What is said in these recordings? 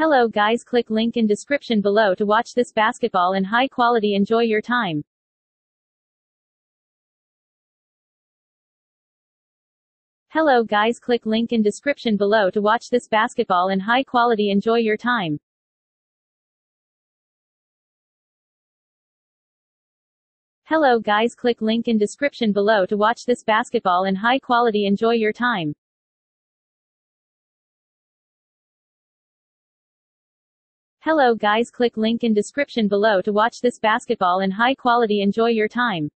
Hello guys, click link in description below to watch this basketball in high quality. Enjoy your time. Hello guys, click link in description below to watch this basketball in high quality. Enjoy your time. Hello guys, click link in description below to watch this basketball in high quality. Enjoy your time. Hello guys, click link in description below to watch this basketball in high quality. Enjoy your time.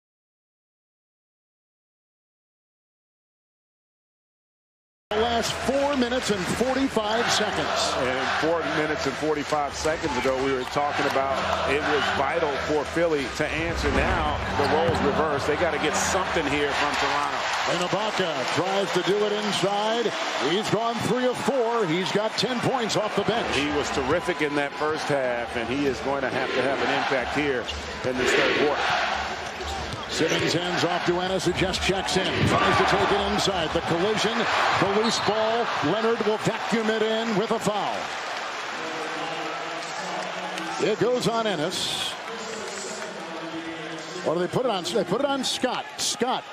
The last 4 minutes and 45 seconds. And 4 minutes and 45 seconds ago, we were talking about it was vital for Philly to answer. Now the roles reversed. They got to get something here from Toronto. And Ibaka tries to do it inside. He's gone 3 of 4. He's got 10 points off the bench. He was terrific in that first half, and he is going to have an impact here in this third quarter. Simmons hands off to Ennis, who just checks in. Tries to take it inside. The collision, the loose ball. Leonard will vacuum it in with a foul. It goes on Ennis. Or do they put it on? They put it on Scott. Scott.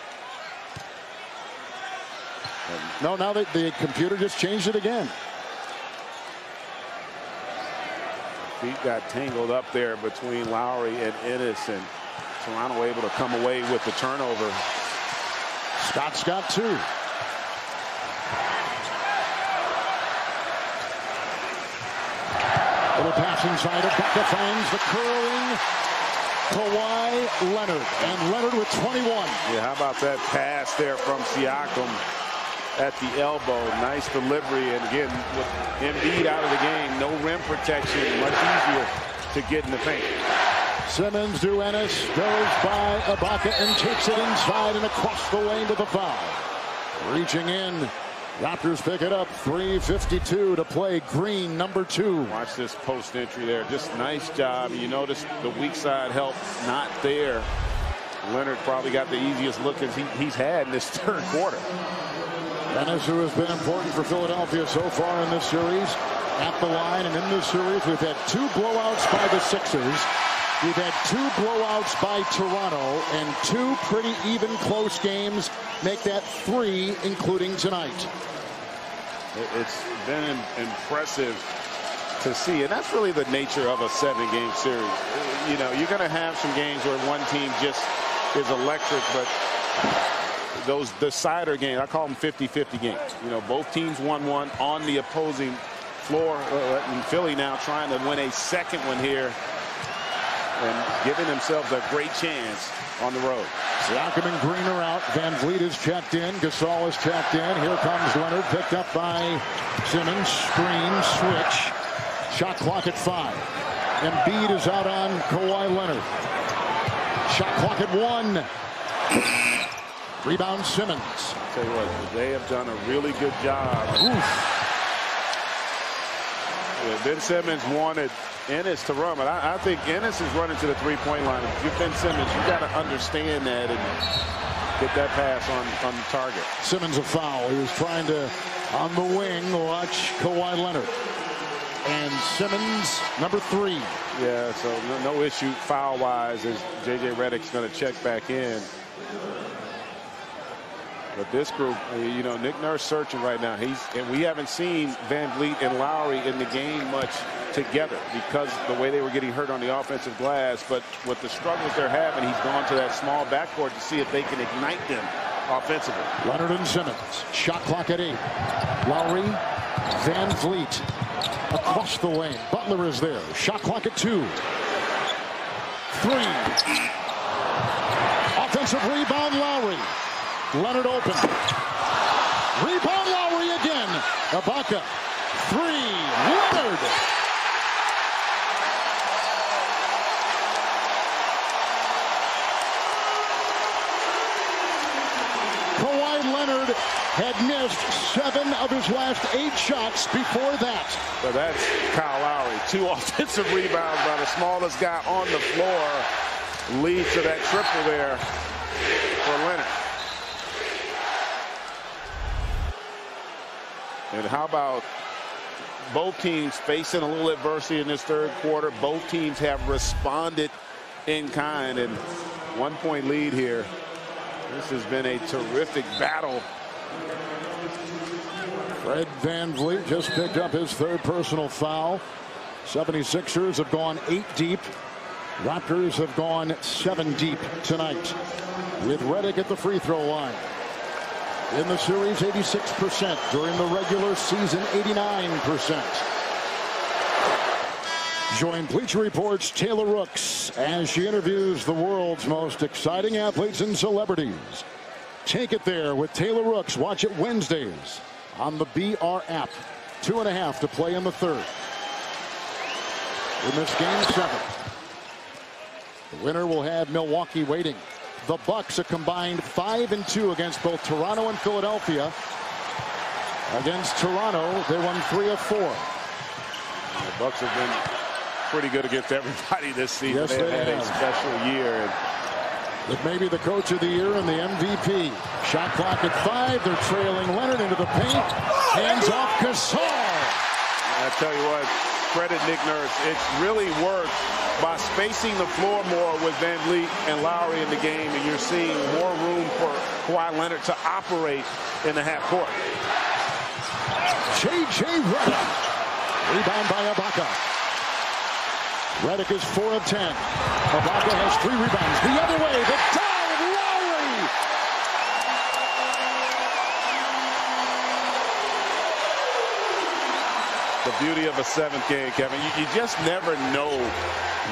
No, now the computer just changed it again. Feet got tangled up there between Lowry and Ennis, and Toronto able to come away with the turnover. Scott's got 2. Little pass inside. Ibaka finds the curling Kawhi Leonard. And Leonard with 21. Yeah, how about that pass there from Siakam at the elbow? Nice delivery. And again, with Embiid out of the game, no rim protection. Much easier to get in the paint. Simmons to Ennis, goes by Ibaka and takes it inside and across the lane to the foul. Reaching in, Raptors pick it up. 3:52 to play. Green, number 2. Watch this post entry there. Just nice job. You notice the weak side help not there. Leonard probably got the easiest look as he's had in this third quarter. Ennis, who has been important for Philadelphia so far in this series, at the line, and in this series we've had 2 blowouts by the Sixers. We've had 2 blowouts by Toronto and 2 pretty even close games. Make that 3, including tonight. It's been impressive to see, and that's really the nature of a 7-game series. You know, you're going to have some games where one team just is electric, but those decider games, I call them 50-50 games. You know, both teams won one on the opposing floor. In Philly now trying to win a second one here, and giving themselves a great chance on the road. Siakam and Green are out. Van Vliet is checked in. Gasol is checked in. Here comes Leonard, picked up by Simmons. Screen, switch. Shot clock at 5. Embiid is out on Kawhi Leonard. Shot clock at 1. Rebound Simmons. I'll tell you what, they have done a really good job. Yeah, Ben Simmons wanted Ennis to run, but I think Ennis is running to the 3-point line. If you're Ben Simmons, you got to understand that and get that pass on the target. Simmons a foul. He was trying to, on the wing, watch Kawhi Leonard. And Simmons, number 3. Yeah, so no issue foul-wise as J.J. Redick's going to check back in. But this group, you know, Nick Nurse searching right now. And we haven't seen Van Vliet and Lowry in the game much together because the way they were getting hurt on the offensive glass. But with the struggles they're having, he's gone to that small backcourt to see if they can ignite them offensively. Leonard and Simmons. Shot clock at 8. Lowry, Van Vliet across the lane. Butler is there. Shot clock at 2. 3. Offensive rebound, Lowry. Leonard open. Rebound, Lowry again. Ibaka. 3. Leonard. Kawhi Leonard had missed 7 of his last 8 shots before that. So that's Kyle Lowry. 2 offensive rebounds by the smallest guy on the floor. Leads to that triple there for Leonard. And how about both teams facing a little adversity in this third quarter. Both teams have responded in kind, and 1-point lead here. This has been a terrific battle. Fred VanVleet just picked up his third personal foul. 76ers have gone 8 deep. Raptors have gone 7 deep tonight, with Redick at the free throw line. In the series, 86%. During the regular season, 89%. Join Bleacher Report's Taylor Rooks as she interviews the world's most exciting athletes and celebrities. Take it there with Taylor Rooks. Watch it Wednesdays on the BR app. 2.5 to play in the third. In this game 7. The winner will have Milwaukee waiting. The Bucks a combined 5-2 against both Toronto and Philadelphia. Against Toronto, they won 3 of 4. The Bucks have been pretty good against everybody this season. Yes, they had a special year. It may be the coach of the year and the MVP. Shot clock at 5. They're trailing Leonard into the paint. Hands off Gasol. I tell you what, credit Nick Nurse. It's really worked by spacing the floor more with VanVleet and Lowry in the game, and you're seeing more room for Kawhi Leonard to operate in the half court. J.J. Redick. Rebound by Ibaka. Redick is 4 of 10. Ibaka has 3 rebounds. The other way, the dive, Lowry. The beauty of a 7th game, Kevin. You just never know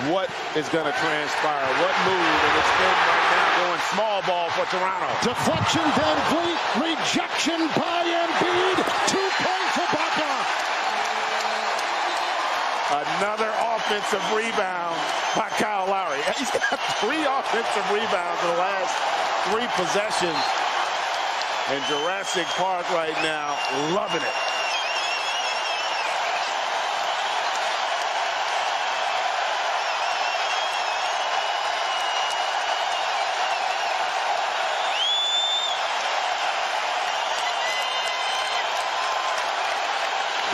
what is going to transpire, what move, and it's been right now going small ball for Toronto. Deflection, VanVleet, rejection by Embiid. 2 points for Ibaka. Another offensive rebound by Kyle Lowry. He's got 3 offensive rebounds in the last 3 possessions. And Jurassic Park right now, loving it.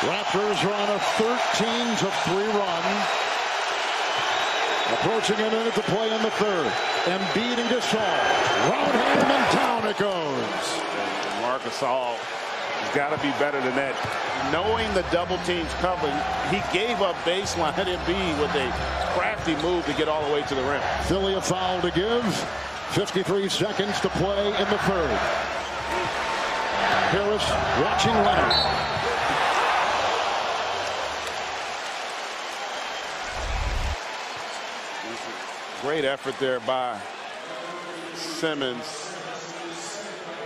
Raptors are on a 13-3 run. Approaching a minute to play in the third. Embiid and Gasol. Round him and down it goes. Marc Gasol has got to be better than that. Knowing the double teams coming, he gave up baseline Embiid with a crafty move to get all the way to the rim. Philly a foul to give. 53 seconds to play in the third. Harris watching Leonard. Great effort there by Simmons.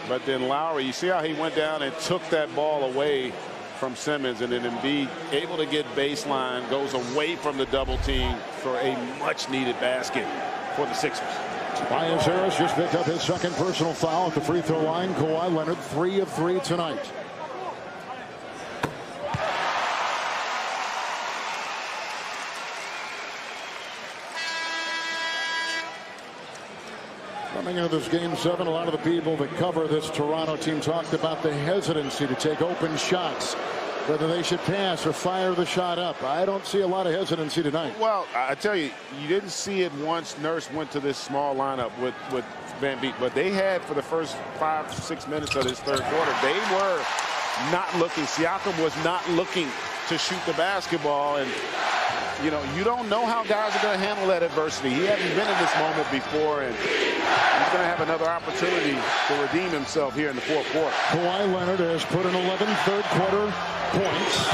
But then Lowry, you see how he went down and took that ball away from Simmons, and then Embiid able to get baseline, goes away from the double team for a much needed basket for the Sixers. Tobias Harris just picked up his 2nd personal foul at the free throw line. Kawhi Leonard 3 of 3 tonight. Coming into this game 7, a lot of the people that cover this Toronto team talked about the hesitancy to take open shots, whether they should pass or fire the shot up. I don't see a lot of hesitancy tonight. Well, I tell you, you didn't see it once Nurse went to this small lineup with VanVleet, but they had for the first 5-6 minutes of this third quarter, they were not looking. Siakam was not looking to shoot the basketball, and you know, you don't know how guys are going to handle that adversity. He hasn't been in this moment before, and he's going to have another opportunity to redeem himself here in the fourth quarter. Kawhi Leonard has put in 11 third quarter points.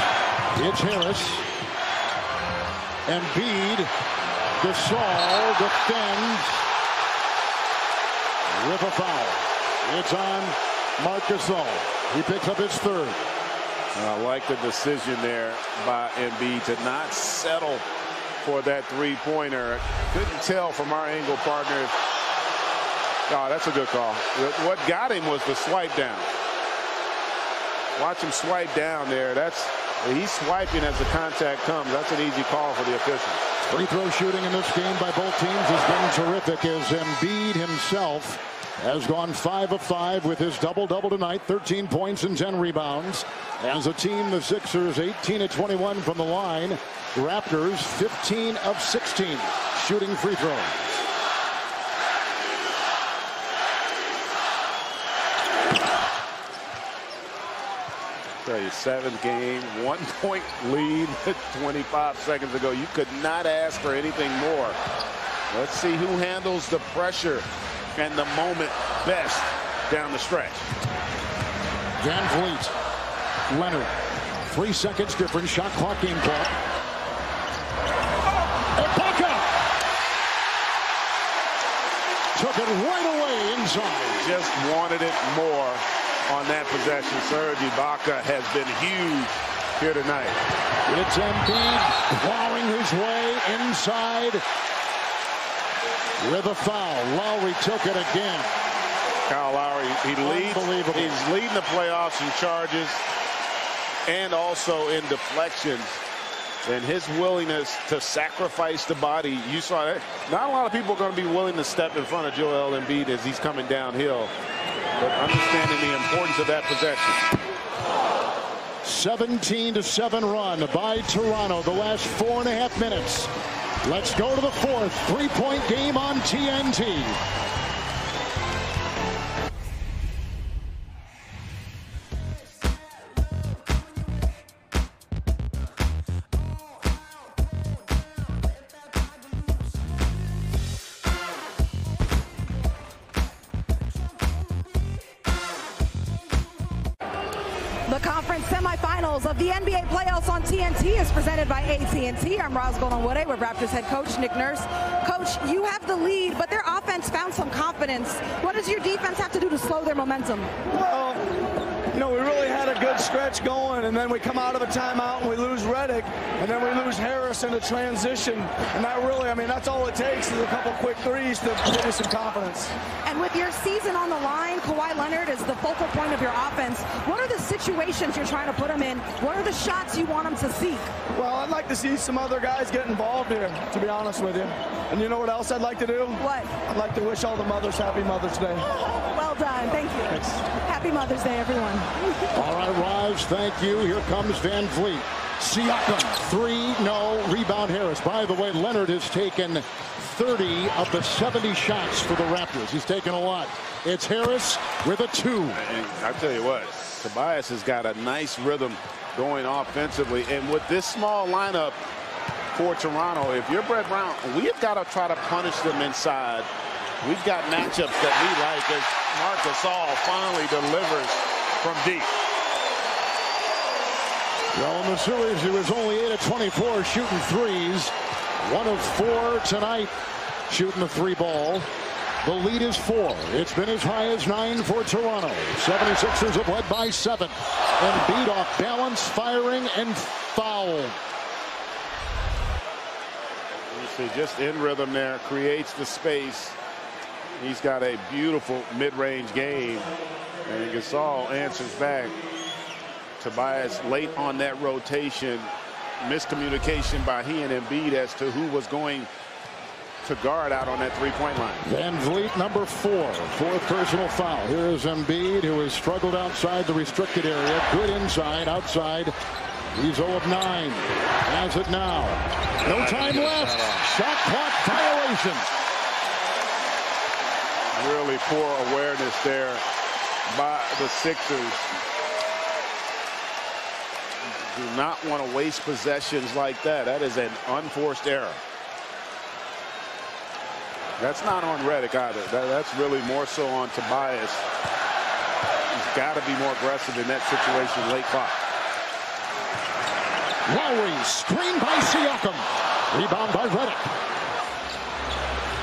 It's Harris. Embiid. Gasol defends with a foul. It's on Marc Gasol. He picks up his 3rd. I like the decision there by Embiid to not settle for that 3-pointer. Couldn't tell from our angle partner. Oh, that's a good call. What got him was the swipe down. Watch him swipe down there. He's swiping as the contact comes. That's an easy call for the officials. Free throw shooting in this game by both teams has been terrific, as Embiid himself has gone 5 of 5 with his double-double tonight, 13 points and 10 rebounds. As a team, the Sixers 18 of 21 from the line. Raptors 15 of 16 shooting free throws. Tell you, 7th game, 1-point lead 25 seconds ago. You could not ask for anything more. Let's see who handles the pressure and the moment best down the stretch. Van Vliet, Leonard, 3 seconds difference, shot clock, game clock. Ibaka took it right away inside. Just wanted it more on that possession. Serge Ibaka has been huge here tonight. It's Embiid plowing his way inside with a foul. Lowry took it again. Kyle Lowry, he's leading the playoffs in charges and also in deflections. And his willingness to sacrifice the body, you saw that. Not a lot of people are going to be willing to step in front of Joel Embiid as he's coming downhill. But understanding the importance of that possession. 17-7 run by Toronto the last 4.5 minutes. Let's go to the 4th 3-point game on TNT. The conference semifinals of the NBA playoffs on TNT is presented by AT&T. I'm Roz Goldenwood with Raptors head coach Nick Nurse. Coach, you have the lead, but their offense found some confidence. What does your defense have to do to slow their momentum? Well, you know, we really had a good stretch going, and then we come out of a timeout and we lose Redick, and then we lose Harris in the transition. And that really, I mean, that's all it takes is a couple quick threes to give us some confidence. And with your season on the line, Kawhi Leonard is the focal point of your offense. What are the situations you're trying to put him in? What are the shots you want him to seek? Well, I'd like to see some other guys get involved here, to be honest with you. And you know what else I'd like to do? What? I'd like to wish all the mothers happy Mother's Day. Well done. Thank you. Thanks. Happy Mother's Day, everyone. All right, Raj, thank you. Here comes Van Vliet. Siakam, 3, no. Rebound Harris. By the way, Leonard has taken 30 of the 70 shots for the Raptors. He's taken a lot. It's Harris with a 2. And I tell you what, Tobias has got a nice rhythm going offensively. And with this small lineup for Toronto, if you're Brett Brown, we've got to try to punish them inside. We've got matchups that we like as Marc Gasol finally delivers from deep. Well, in the series, he was only 8 of 24 shooting threes. 1 of 4 tonight shooting the 3 ball. The lead is 4. It's been as high as 9 for Toronto. 76ers have led by 7. And beat off balance, firing, and foul. You see, just in rhythm there, creates the space. He's got a beautiful mid-range game. And Gasol answers back. Tobias late on that rotation. Miscommunication by he and Embiid as to who was going to guard out on that 3-point line. Van Vliet, number 4. 4th personal foul. Here is Embiid, who has struggled outside the restricted area. Good inside, outside. He's 0 of 9. Has it now. No time left. Shot clock violation. Really poor awareness there by the Sixers. Do not want to waste possessions like that. That is an unforced error. That's not on Redick either. That's really more so on Tobias. He's got to be more aggressive in that situation late clock. Lowry, screen by Siakam. Rebound by Redick.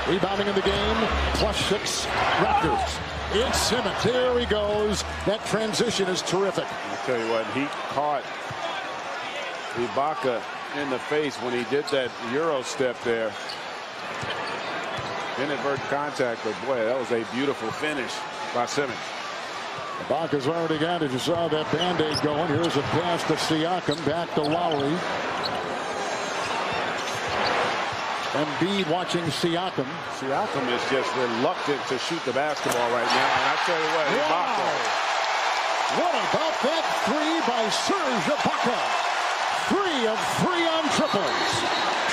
Rebounding in the game, +6 Raptors. It's Simmons. Here he goes. That transition is terrific. I'll tell you what, he caught Ibaka in the face when he did that Euro step there. Inadvertent contact, but boy, that was a beautiful finish by Simmons. Ibaka's already got it. You saw that Band-Aid going. Here's a pass to Siakam. Back to Lowry. Embiid watching Siakam. Siakam is just reluctant to shoot the basketball right now. And I tell you what, Ibaka. What about that three by Serge Ibaka? 3 of 3 on triples.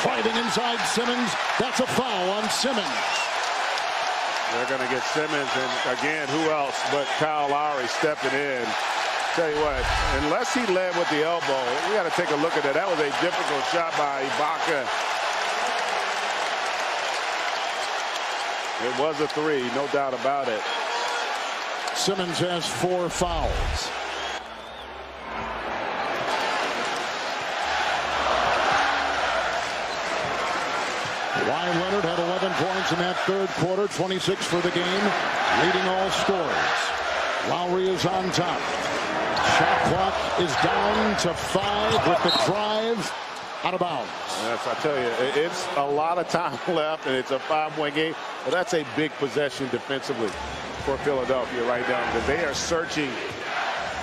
Driving inside Simmons. That's a foul on Simmons. They're going to get Simmons, and again, who else but Kyle Lowry stepping in. Tell you what, unless he led with the elbow, we got to take a look at that. That was a difficult shot by Ibaka. It was a 3, no doubt about it. Simmons has 4 fouls. Kawhi Leonard had 11 points in that third quarter, 26 for the game, leading all scorers. Lowry is on top. Shot clock is down to 5 with the drive out of bounds. Yes, I tell you, it's a lot of time left, and it's a 5-point game. But that's a big possession defensively for Philadelphia right now, because they are searching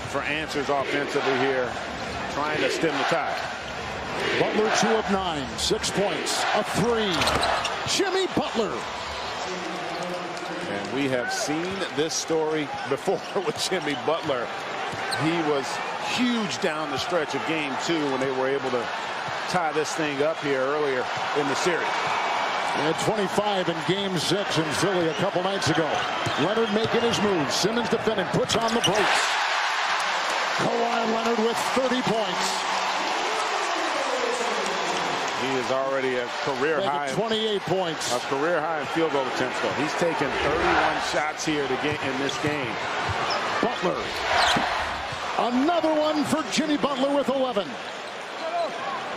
for answers offensively here, trying to stem the tide. Butler 2 of 9, 6 points, a 3. Jimmy Butler. And we have seen this story before with Jimmy Butler. He was huge down the stretch of game 2 when they were able to tie this thing up here earlier in the series. He had 25 in game 6 in Philly a couple nights ago. Leonard making his move. Simmons defending, puts on the brakes. Kawhi Leonard with 30 points. He is already a career high. 28 points. A career high in field goal attempts, though. He's taken 31 shots here in this game. Butler. Another one for Jimmy Butler with 11.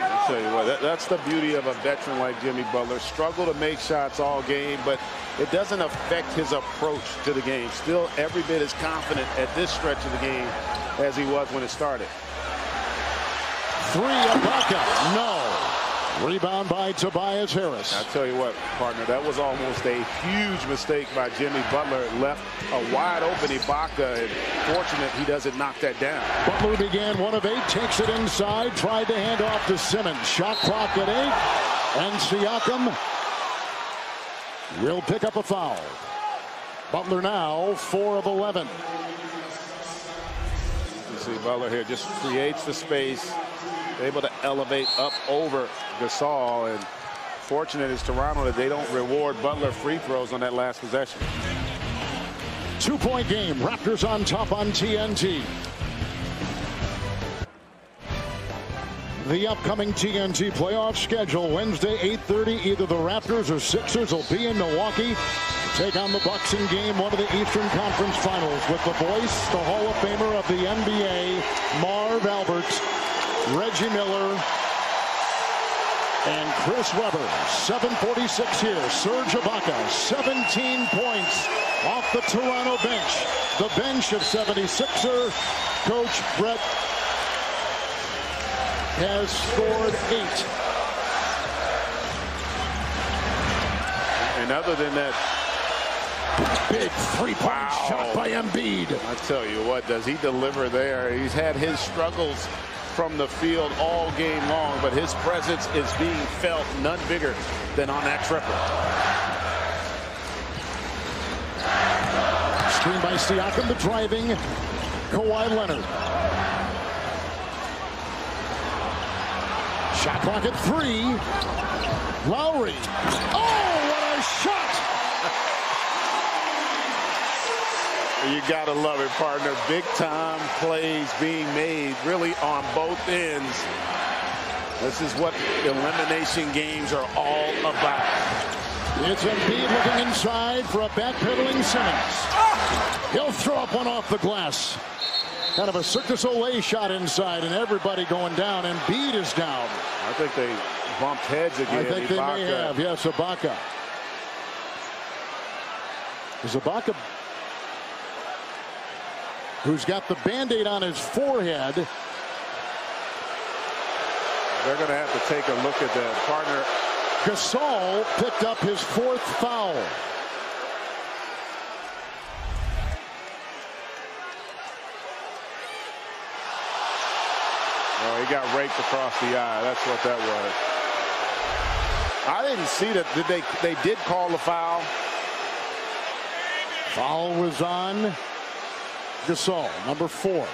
I'll tell you what, that's the beauty of a veteran like Jimmy Butler. Struggle to make shots all game, but it doesn't affect his approach to the game. Still every bit as confident at this stretch of the game as he was when it started. 3, Ibaka. No. Rebound by Tobias Harris. I tell you what, partner, that was almost a huge mistake by Jimmy Butler. It left a wide open Ibaka, and fortunate he doesn't knock that down. Butler began 1 of 8, takes it inside, tried to hand off to Simmons. Shot clock at 8, and Siakam will pick up a foul. Butler now 4 of 11. You see Butler here just creates the space, able to elevate up over Gasol, and fortunate is Toronto that they don't reward Butler free throws on that last possession. 2-point game. Raptors on top on TNT. The upcoming TNT playoff schedule Wednesday 8:30. Either the Raptors or Sixers will be in Milwaukee to take on the Bucks in game 1 of the Eastern Conference Finals with the voice, the Hall of Famer of the NBA, Marv Albert, Reggie Miller, and Chris Webber. 7:46 here. Serge Ibaka, 17 points off the Toronto bench. The bench of 76er coach Brett has scored 8. And other than that, big 3-point shot by Embiid. I tell you what, does he deliver there? He's had his struggles from the field all game long, but his presence is being felt none bigger than on that triple. Screen by Siakam, the driving Kawhi Leonard. Shot clock at 3. Lowry. Oh, what a shot! You gotta love it, partner. Big time plays being made really on both ends. This is what elimination games are all about. It's Embiid looking inside for a backpedaling Simmons. He'll throw up one off the glass. Kind of a Cirque du Soleil shot inside, and everybody going down. Embiid is down. I think they bumped heads again. I think they may have. Yes, Ibaka. Is Ibaka, who's got the Band-Aid on his forehead. They're going to have to take a look at that, partner. Gasol picked up his 4th foul. Oh, he got raked across the eye. That's what that was. I didn't see that. They did call the foul. Foul was on Gasol, number 4.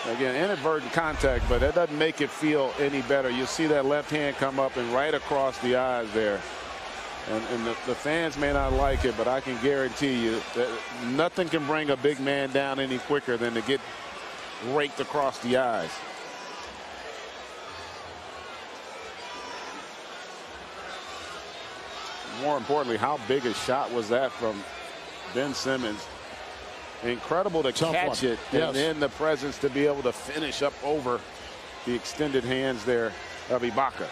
Again, inadvertent contact, but that doesn't make it feel any better. You see that left hand come up and right across the eyes there. And the fans may not like it, but I can guarantee you that nothing can bring a big man down any quicker than to get raked across the eyes. More importantly, how big a shot was that from Ben Simmons? Incredible to catch it, and then the presence to be able to finish up over the extended hands there of Ibaka.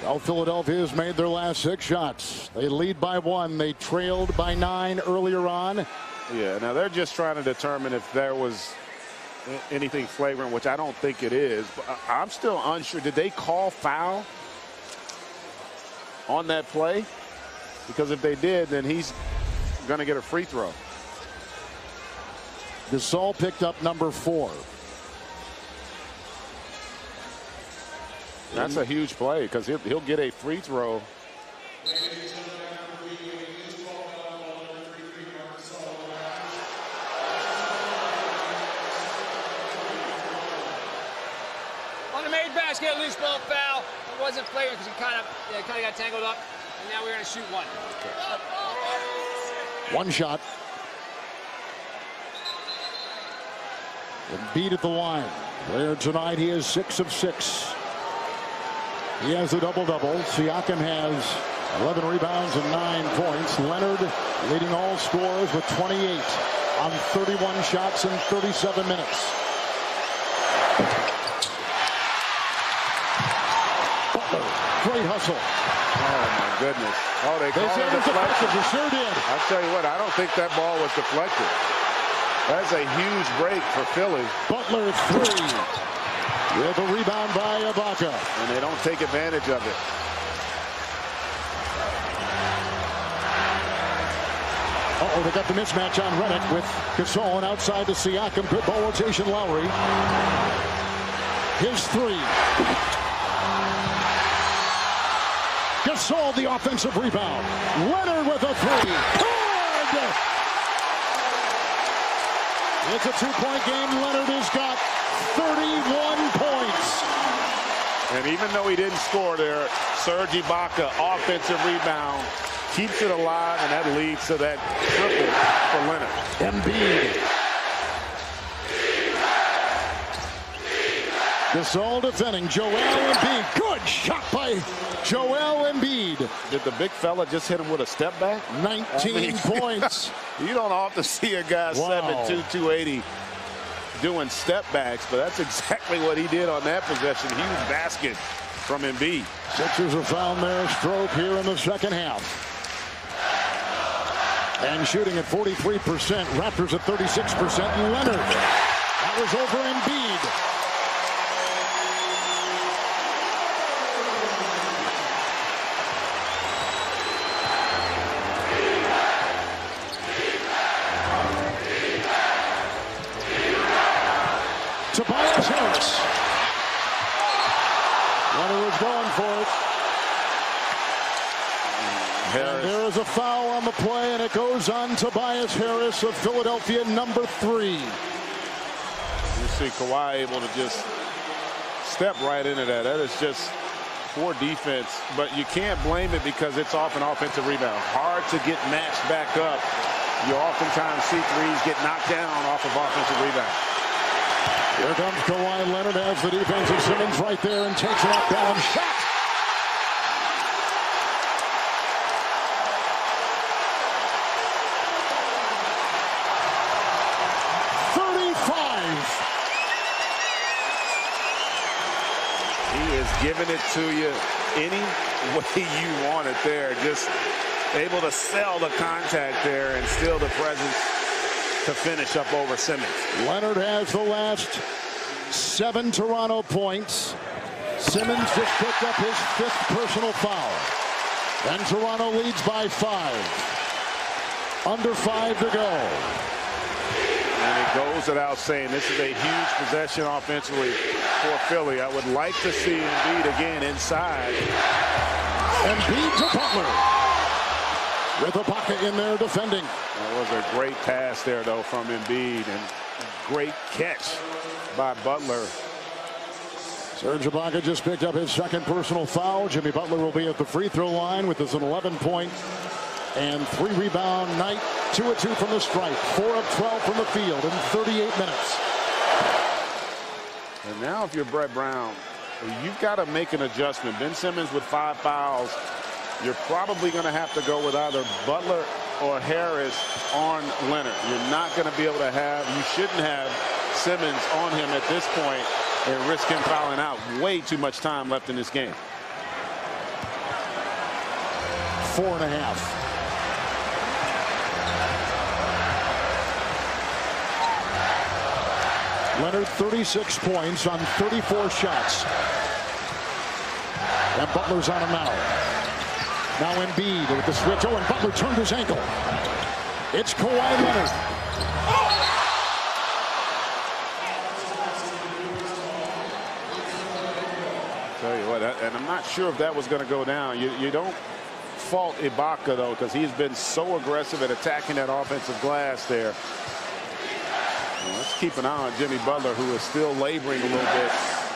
Well, Philadelphia has made their last 6 shots. They lead by 1. They trailed by 9 earlier on. Yeah, now they're just trying to determine if there was anything flagrant, which I don't think it is. But I'm still unsure. Did they call foul on that play? Because if they did, then he's going to get a free throw. Gasol picked up number 4. That's a huge play because he'll get a free throw. On the made basket, loose ball foul. It wasn't flagrant because he kind of got tangled up. And now we're going to shoot 1. 1 shot. Embiid at the line. There tonight he is 6 of 6. He has a double-double. Siakam has 11 rebounds and 9 points. Leonard leading all scorers with 28 on 31 shots in 37 minutes. Butler, great hustle. Oh, my goodness. Oh, they called it deflection. They sure did. I'll tell you what, I don't think that ball was deflected. That's a huge break for Philly. Butler 3. With a rebound by Ibaka. And they don't take advantage of it. Uh-oh, they got the mismatch on Redick with Gasol and outside to Siakam. Good ball rotation, Lowry. His 3. Gasol the offensive rebound. Leonard with a 3. Good! It's a 2-point game. Leonard has got 31 points. And even though he didn't score there, Serge Ibaka, offensive rebound, keeps it alive, and that leads to that triple for Leonard. Embiid. Gasol defending. Joel Embiid. Good shot by Joel Embiid. Did the big fella just hit him with a step back? 19 points. You don't often see a guy 7'2", 280 doing step backs, but that's exactly what he did on that possession. Huge basket from Embiid. Sixers have found their stroke here in the second half. And shooting at 43%. Raptors at 36%. Leonard. That was over Embiid. Tobias Harris. Leonard was going for it. And there is a foul on the play, and it goes on Tobias Harris of Philadelphia, number 3. You see Kawhi able to just step right into that. That is just poor defense, but you can't blame it because it's off an offensive rebound. Hard to get matched back up. You oftentimes see threes get knocked down off of offensive rebound. Here comes Kawhi Leonard as the defensive Simmons right there and takes an off-balance shot. He is giving it to you any way you want it there. Just able to sell the contact there and still the presence to finish up over Simmons. Leonard has the last 7 Toronto points. Simmons just picked up his 5th personal foul. And Toronto leads by 5. Under 5 to go. And it goes without saying, this is a huge possession offensively for Philly. I would like to see Embiid again inside. Embiid to Butler. With Ibaka in there defending. That was a great pass there, though, from Embiid. And great catch by Butler. Serge Ibaka just picked up his second personal foul. Jimmy Butler will be at the free throw line with his 11-point and 3-rebound night. 2 of 2 from the stripe. 4 of 12 from the field in 38 minutes. And now if you're Brett Brown, you've got to make an adjustment. Ben Simmons with 5 fouls. You're probably going to have to go with either Butler or Harris on Leonard. You're not going to be able to have, you shouldn't have Simmons on him at this point and risk him fouling out. Way too much time left in this game. 4.5. Leonard 36 points on 34 shots. And Butler's on him now. Now Embiid with the switch. Oh, and Butler turned his ankle. It's Kawhi Leonard. Tell you what, and I'm not sure if that was going to go down. You don't fault Ibaka, though, because he's been so aggressive at attacking that offensive glass there. Well, let's keep an eye on Jimmy Butler, who is still laboring a little bit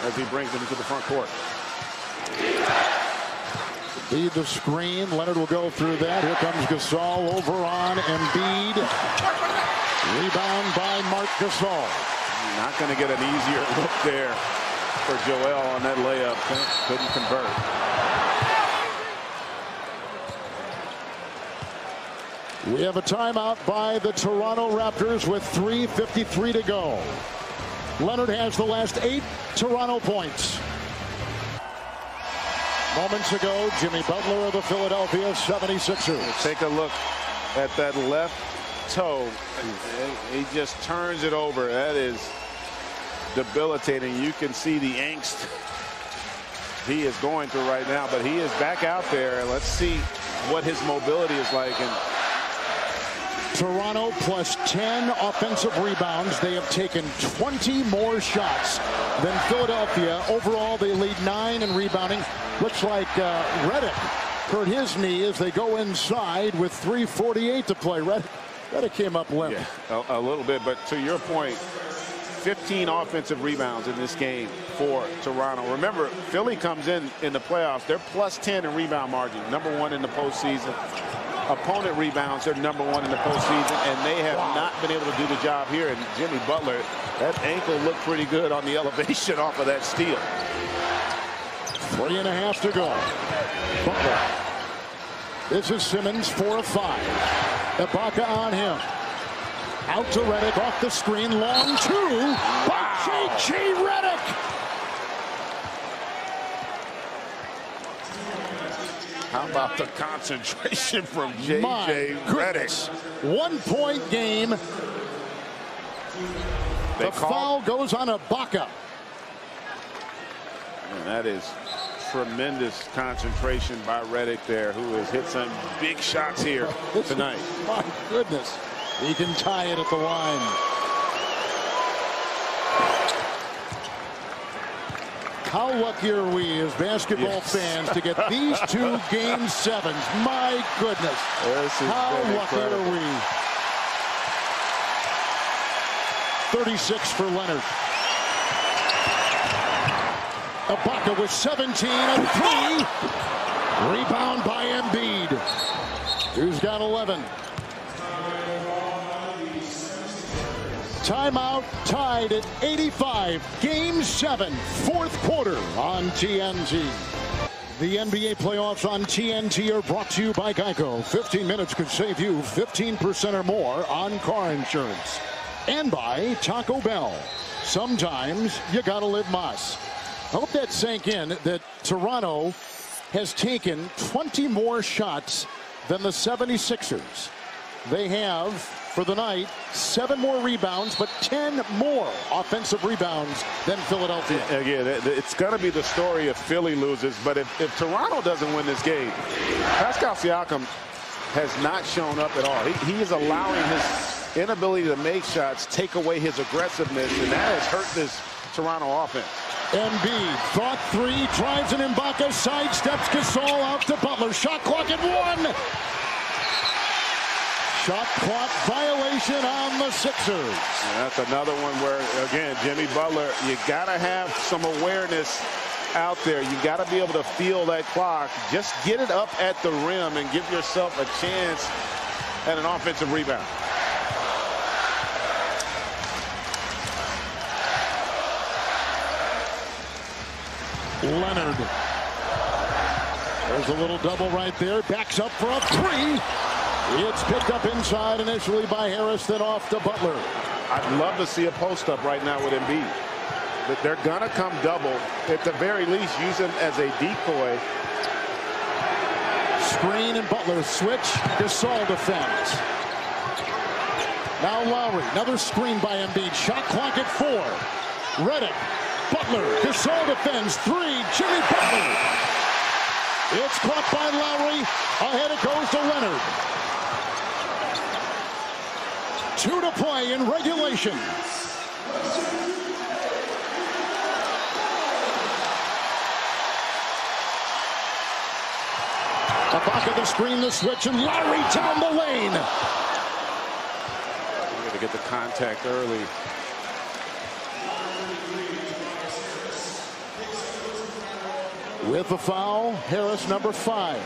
as he brings him into the front court. Lead the screen. Leonard will go through that. Here comes Gasol over on Embiid. Rebound by Marc Gasol. Not going to get an easier look there for Joel on that layup. Couldn't convert. We have a timeout by the Toronto Raptors with 3:53 to go. Leonard has the last 8 Toronto points. Moments ago, Jimmy Butler of the Philadelphia 76ers. Take a look at that left toe. He just turns it over. That is debilitating. You can see the angst he is going through right now, but he is back out there. Let's see what his mobility is like. And Toronto plus 10 offensive rebounds. They have taken 20 more shots than Philadelphia. Overall, they lead 9 in rebounding. Looks like Redick hurt his knee as they go inside with 3:48 to play. Redick came up limp. Yeah, a little bit, but to your point, 15 offensive rebounds in this game for Toronto. Remember, Philly comes in the playoffs. They're plus 10 in rebound margin, #1 in the postseason. Opponent rebounds, they're #1 in the postseason, and they have not been able to do the job here. And Jimmy Butler, that ankle looked pretty good on the elevation off of that steal. 3.5 to go. Butler. This is Simmons, 4 of 5. Ibaka on him. Out to Redick, off the screen, long 2 by J.J. Redick. How about the concentration from J.J. Redick? 1-point game. The foul goes on Ibaka. And that is tremendous concentration by Redick there, who has hit some big shots here tonight. My goodness. He can tie it at the line. How lucky are we as basketball fans to get these 2 game 7s? My goodness. How lucky are we? 36 for Leonard. Ibaka with 17 and 3. Rebound by Embiid, who's got 11. Timeout, tied at 85. Game 7, 4th quarter on TNT. The NBA playoffs on TNT are brought to you by Geico. 15 minutes could save you 15% or more on car insurance. And by Taco Bell. Sometimes you gotta live Mas. I hope that sank in that Toronto has taken 20 more shots than the 76ers. They have, for the night, 7 more rebounds, but 10 more offensive rebounds than Philadelphia. Again, it's going to be the story if Philly loses, but if Toronto doesn't win this game, Pascal Siakam has not shown up at all. He is allowing inability to make shots take away his aggressiveness, and that has hurt this Toronto offense. Embiid, thought three, drives an Ibaka, sidesteps Gasol out to Butler. Shot clock at 1. Shot clock violation on the Sixers. And that's another one where, again, Jimmy Butler, you got to have some awareness out there. You got to be able to feel that clock. Just get it up at the rim and give yourself a chance at an offensive rebound. Leonard. There's a little double right there. Backs up for a three. It's picked up inside initially by Harris, then off to Butler. I'd love to see a post-up right now with Embiid. But they're going to come double. At the very least, use him as a decoy. Screen and Butler switch. Gasol defends. Now Lowry. Another screen by Embiid. Shot clock at 4. Redick. Butler. Gasol defends. 3. Jimmy Butler. It's caught by Lowry. Ahead it goes to Leonard. 2 to play in regulation. Ibaka the screen, the switch, and Lowry down the lane. Got to get the contact early. With the foul, Harris number 5.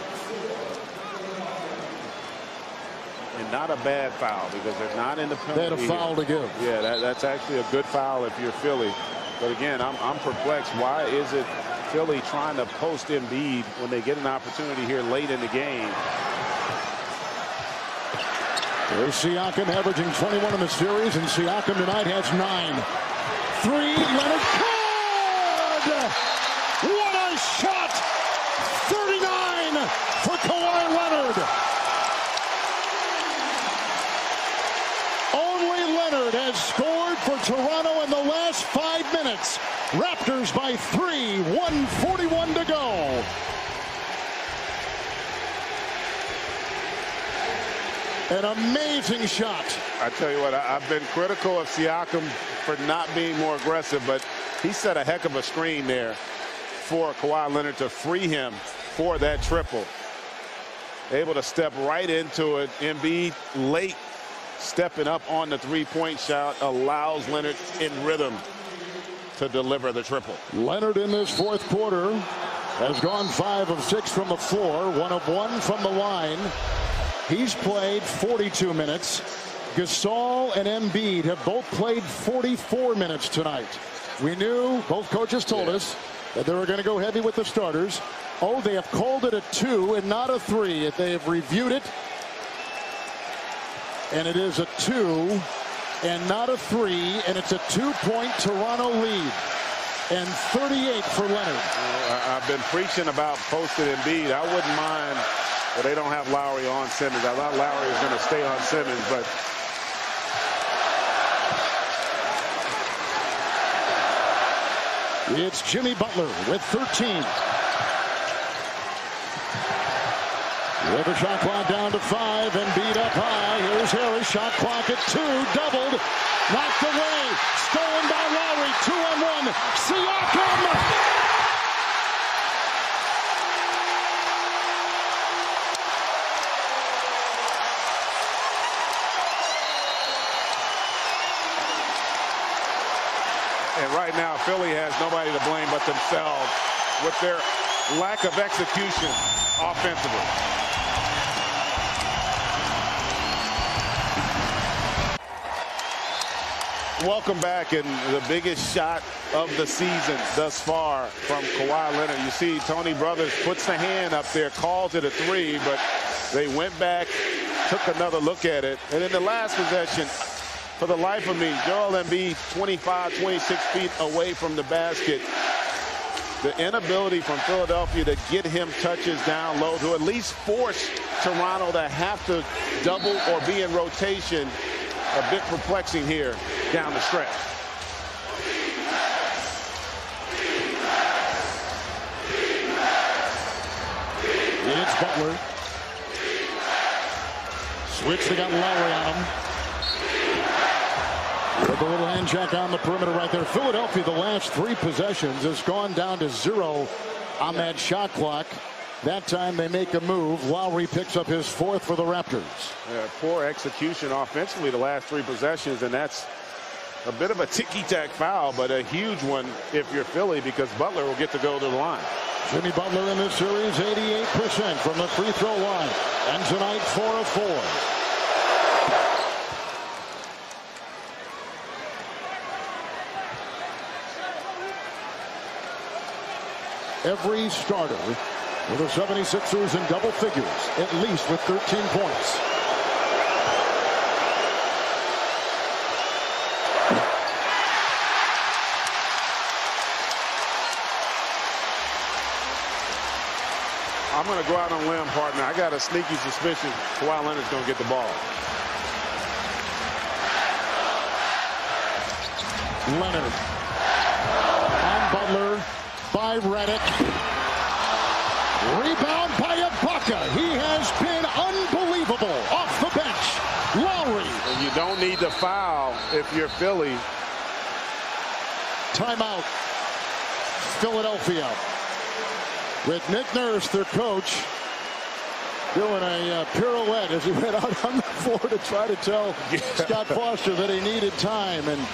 And not a bad foul because they're not in the penalty. They had a foul to give. Yeah, that's actually a good foul if you're Philly. But again, I'm perplexed. Why is it Philly trying to post Embiid when they get an opportunity here late in the game? There's Siakam averaging 21 in the series, and Siakam tonight has 9. 3, Leonard. Good! What a shot! 39 for Kawhi Leonard. Only Leonard has scored for Toronto in the last 5 minutes. Raptors by 3, 1:41 to go. An amazing shot. I tell you what, I've been critical of Siakam for not being more aggressive, but he set a heck of a screen there for Kawhi Leonard to free him for that triple. Able to step right into it. Embiid late stepping up on the three-point shot allows Leonard in rhythm to deliver the triple. Leonard in this fourth quarter has gone 5 of 6 from the floor, 1 of 1 from the line. He's played 42 minutes. Gasol and Embiid have both played 44 minutes tonight. We knew, both coaches told us, that they were going to go heavy with the starters. Oh, they have called it a 2 and not a 3. They have reviewed it, and it is a 2 and not a 3, and it's a 2-point Toronto lead. And 38 for Leonard. I've been preaching about posted Embiid. I wouldn't mind, but they don't have Lowry on Simmons. I thought Lowry was going to stay on Simmons, but it's Jimmy Butler with 13. With the shot clock down to 5 and beat up high. Here's Harris. Shot clock at 2. Doubled. Knocked away. Stolen by Lowry. 2-on-1. Siakam. and right now Philly has nobody to blame but themselves with their lack of execution offensively. Welcome back, and the biggest shot of the season thus far from Kawhi Leonard. You see Tony Brothers puts the hand up there, calls it a 3, but they went back, took another look at it. And in the last possession, for the life of me, Joel Embiid 25, 26 feet away from the basket. The inability from Philadelphia to get him touches down low to at least force Toronto to have to double or be in rotation. A bit perplexing here down the stretch. It's Butler. Switch, they got Lowry on him. With a little hand check on the perimeter right there. Philadelphia, the last 3 possessions, has gone down to 0 on that shot clock. That time they make a move. Lowry picks up his 4th for the Raptors. Yeah, poor execution offensively the last 3 possessions, and that's a bit of a ticky-tack foul, but a huge one if you're Philly, because Butler will get to go to the line. Jimmy Butler in this series, 88% from the free throw line. And tonight, 4 of 4. Every starter with the 76ers in double figures, at least with 13 points. I'm going to go out on a limb, partner. I got a sneaky suspicion Kawhi Leonard's going to get the ball. Leonard on Butler by Redick. Rebound by Ibaka. He has been unbelievable off the bench. Lowry. And you don't need to foul if you're Philly. Timeout. Philadelphia. With Nick Nurse, their coach, doing a pirouette as he went out on the floor to try to tell Scott Foster that he needed time. And